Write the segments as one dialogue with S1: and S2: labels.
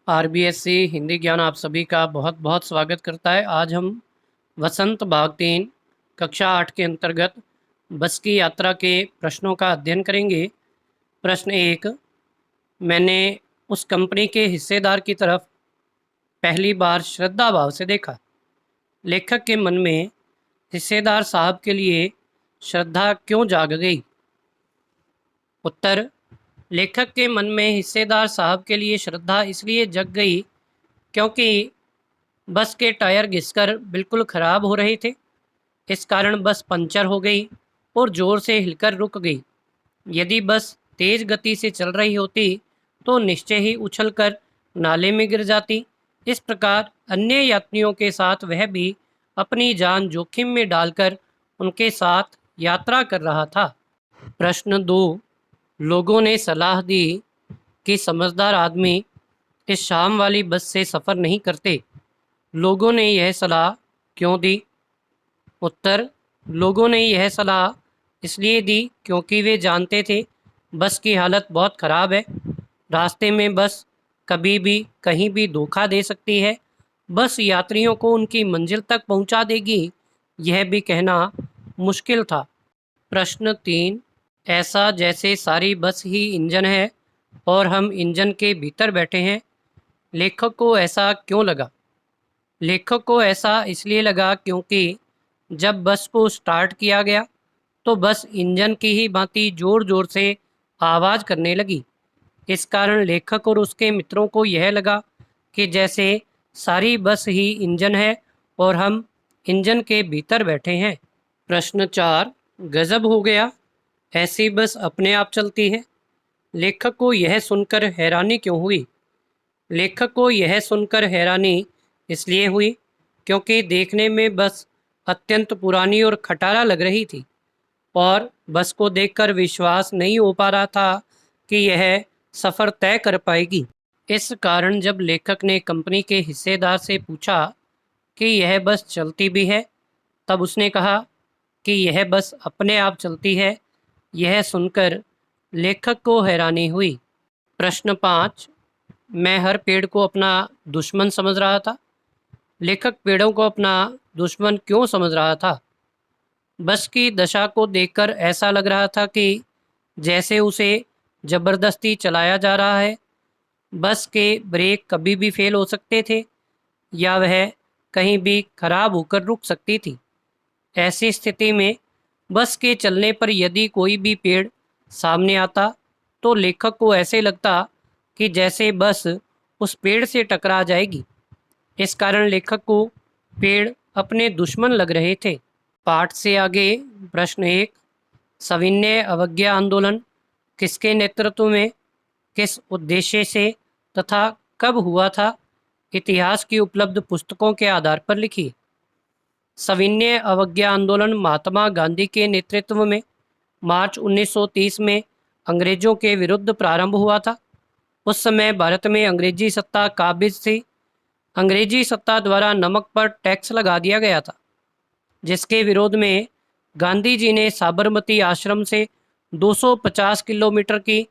S1: RBSC Hindi ज्ञान आप सभी का बहुत बहुत स्वागत करता है। आज हम वसंत भाग 3 कक्षा 8 के अंतर्गत बस की यात्रा के प्रश्नों का अध्ययन करेंगे। प्रश्न 1, मैंने उस कंपनी के हिस्सेदार की तरफ पहली बार श्रद्धा भाव से देखा। लेखक के मन में हिस्सेदार साहब के लिए श्रद्धा क्यों जाग गई? उत्तर, लेखक के मन में हिस्सेदार साहब के लिए श्रद्धा इसलिए जग गई क्योंकि बस के टायर घिसकर बिल्कुल ख़राब हो रहे थे। इस कारण बस पंचर हो गई और ज़ोर से हिलकर रुक गई। यदि बस तेज़ गति से चल रही होती तो निश्चय ही उछलकर नाले में गिर जाती। इस प्रकार अन्य यात्रियों के साथ वह भी अपनी जान जोखिम में डालकर उनके साथ यात्रा कर रहा था। प्रश्न 2, लोगों ने सलाह दी कि समझदार आदमी इस शाम वाली बस से सफ़र नहीं करते। लोगों ने यह सलाह क्यों दी? उत्तर, लोगों ने यह सलाह इसलिए दी क्योंकि वे जानते थे बस की हालत बहुत ख़राब है। रास्ते में बस कभी भी कहीं भी धोखा दे सकती है। बस यात्रियों को उनकी मंजिल तक पहुंचा देगी, यह भी कहना मुश्किल था। प्रश्न 3, ऐसा जैसे सारी बस ही इंजन है और हम इंजन के भीतर बैठे हैं। लेखक को ऐसा क्यों लगा? लेखक को ऐसा इसलिए लगा क्योंकि जब बस को स्टार्ट किया गया तो बस इंजन की ही भांति ज़ोर ज़ोर से आवाज़ करने लगी। इस कारण लेखक और उसके मित्रों को यह लगा कि जैसे सारी बस ही इंजन है और हम इंजन के भीतर बैठे हैं। प्रश्न 4, गजब हो गया, ऐसी बस अपने आप चलती है। लेखक को यह सुनकर हैरानी क्यों हुई? लेखक को यह सुनकर हैरानी इसलिए हुई क्योंकि देखने में बस अत्यंत पुरानी और खटारा लग रही थी और बस को देखकर विश्वास नहीं हो पा रहा था कि यह सफ़र तय कर पाएगी। इस कारण जब लेखक ने कंपनी के हिस्सेदार से पूछा कि यह बस चलती भी है, तब उसने कहा कि यह बस अपने आप चलती है। यह सुनकर लेखक को हैरानी हुई। प्रश्न 5, मैं हर पेड़ को अपना दुश्मन समझ रहा था। लेखक पेड़ों को अपना दुश्मन क्यों समझ रहा था? बस की दशा को देखकर ऐसा लग रहा था कि जैसे उसे ज़बरदस्ती चलाया जा रहा है। बस के ब्रेक कभी भी फेल हो सकते थे या वह कहीं भी खराब होकर रुक सकती थी। ऐसी स्थिति में बस के चलने पर यदि कोई भी पेड़ सामने आता तो लेखक को ऐसे लगता कि जैसे बस उस पेड़ से टकरा जाएगी। इस कारण लेखक को पेड़ अपने दुश्मन लग रहे थे। पाठ से आगे प्रश्न 1, सविनय अवज्ञा आंदोलन किसके नेतृत्व में, किस उद्देश्य से तथा कब हुआ था? इतिहास की उपलब्ध पुस्तकों के आधार पर लिखिए। सविनय अवज्ञा आंदोलन महात्मा गांधी के नेतृत्व में मार्च 1930 में अंग्रेजों के विरुद्ध प्रारंभ हुआ था। उस समय भारत में अंग्रेजी सत्ता काबिज थी। अंग्रेजी सत्ता द्वारा नमक पर टैक्स लगा दिया गया था, जिसके विरोध में गांधी जी ने साबरमती आश्रम से 250 किलोमीटर की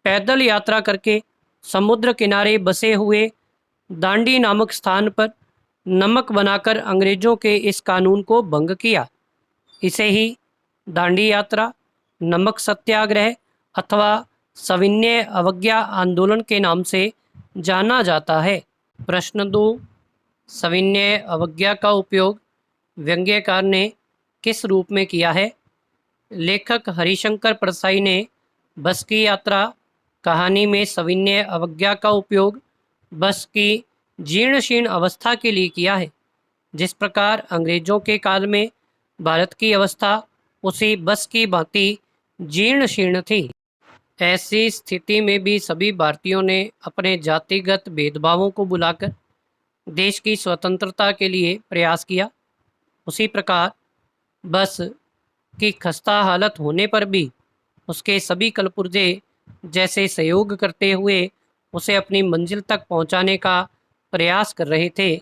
S1: पैदल यात्रा करके समुद्र किनारे बसे हुए दांडी नामक स्थान पर नमक बनाकर अंग्रेजों के इस कानून को भंग किया। इसे ही दांडी यात्रा, नमक सत्याग्रह अथवा सविनय अवज्ञा आंदोलन के नाम से जाना जाता है। प्रश्न 2, सविनय अवज्ञा का उपयोग व्यंग्यकार ने किस रूप में किया है? लेखक हरिशंकर परसाई ने बस की यात्रा कहानी में सविनय अवज्ञा का उपयोग बस की जीर्ण शीर्ण अवस्था के लिए किया है। जिस प्रकार अंग्रेजों के काल में भारत की अवस्था उसी बस की भांति जीर्ण शीर्ण थी। ऐसी स्थिति में भी सभी भारतीयों ने अपने जातिगत भेदभावों को बुलाकर देश की स्वतंत्रता के लिए प्रयास किया। उसी प्रकार बस की खस्ता हालत होने पर भी उसके सभी कलपुर्जे जैसे सहयोग करते हुए उसे अपनी मंजिल तक पहुंचाने का प्रयास कर रहे थे।